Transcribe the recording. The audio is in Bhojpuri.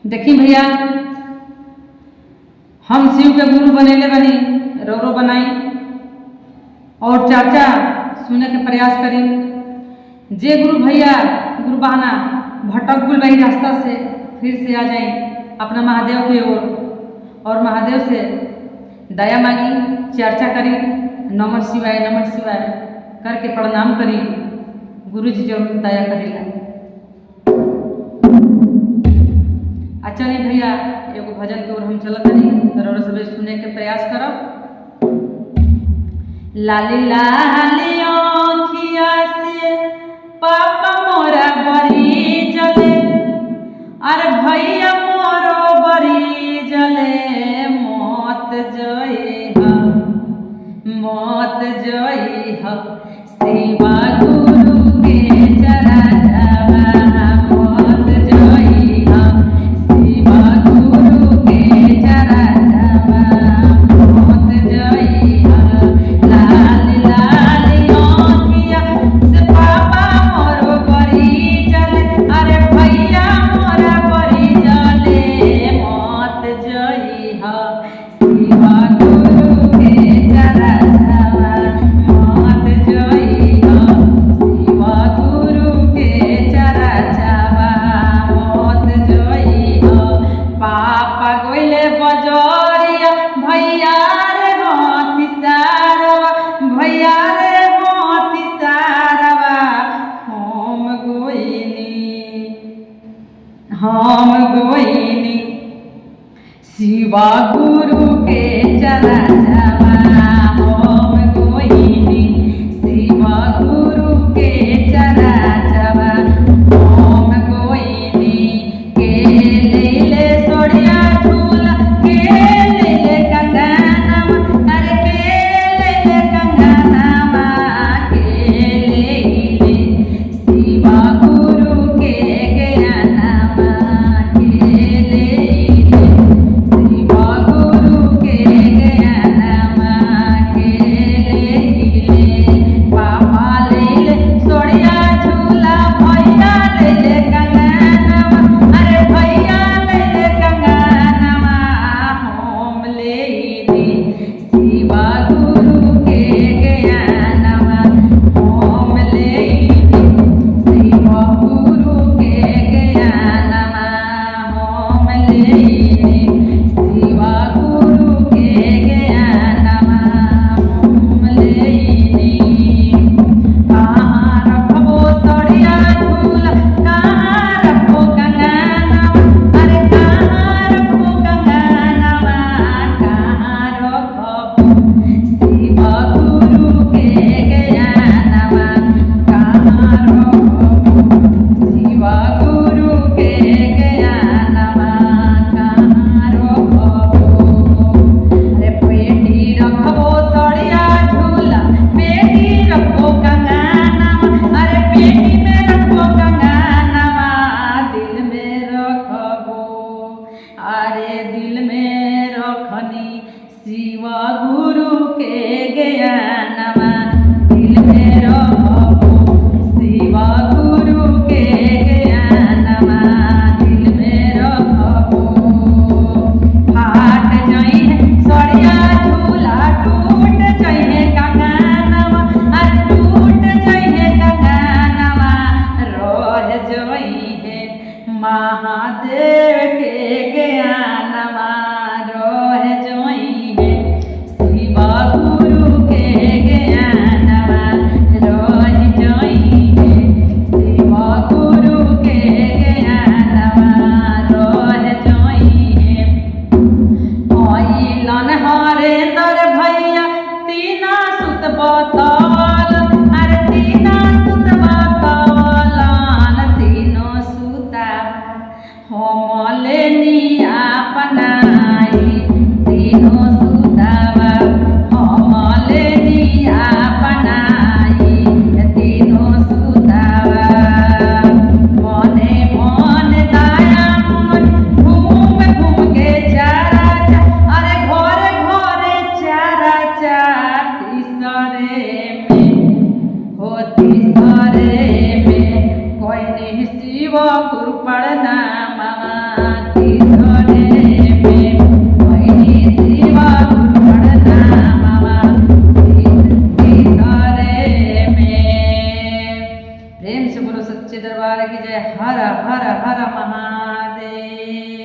देखी भैया, हम शिव के गुरु बनेले बनी, रोरो बनाई और चाचा सुने के प्रयास करी। जे गुरु भैया गुरु बहाना भटक गुल वही रास्ता से फिर से आ जाए अपना महादेव की ओर और महादेव से दया मांगी, चर्चा करी, नमः शिवाय करके प्रणाम करी। गुरु जी जरूर दया करेला। अच्छा नहीं भैया, एगो भजन के ओर हम चलत नहीं, और सब सुने के प्रयास करब। लाली लाली आँखिया से पापा मोरा बरी जले, अरे भैया मोरो बरी जले, मौत जई हा सेवा गुरु के चरणवा, मौत जई हा सेवा गुरु के चरणवा, मौत जई हा। लाल लाल आँखिया से पापा मोरो बरी जले, अरे भैया मोरा बरी जले, मौत जई हा सेवा गुरु के चरणवा, मौत जई हा सेवा गुरु के चरणवा, मौत जई हा। पापा गोइले बजरिया भैया रे हाथी सारवा, भैया रे हाथी सारवा, हम गोइनी शिवा गुरु के चरणवा, हम गोइनी शिवा गुरु के चरणवा, हम गोइनी के लेले सोड़िया झूला, के लेले कंगनवा, अरे के लेले कंगनवा, के लेले शिवा गुरु के ज्ञानवा, के लेले शिवा गुरु के ज्ञानवा, के लेले पापा लेले सोड़िया झूला, भैया लेले कंगनवा, अरे भैया लेले कंगनवा, हम लेली शिवा गुरु के ज्ञानवा, हम लेली शिवा गुरु के ज्ञानवा, हम लेली शिवा गुरु के ज्ञानवा, हम लेली। कहाँ रखबो सोड़िया झूला, कहाँ रखबो कंगनवा, अरे कहाँ रखबो कंगनवा, कहाँ रखबो शिवा गुरु के ज्ञानवा, कहाँ रखबो शिवा गुरु के ज्ञानवा, कहाँ रखबो। अरे पेटी रखबो सोड़िया झूला, पेटी रखबो कंगनवा, अरे पेटी में रखबो कंगनवा, दिल में रखबो, अरे दिल में रखनी शिवा गुरु के ज्ञानवा, दिल में रखबो शिवा गुरु के ज्ञानवा, दिल में रखबो। फाट जई है सोड़िया झूला, टूट जई है कंगनवा, अरे टूट जई है कंगनवा, रह जई है महादेव के ज्ञानवा, रह जई है शिवा गुरु के ज्ञानवा, रह जई है शिवा गुरु के ज्ञानवा, रह जई है। आइलन हरेंद्र भैया तीना सुत बतावल, अरे तीना सुत बतावलन, तीनो सुता हम लेनी अपना दरबार की जय। हर हर हर महादेव।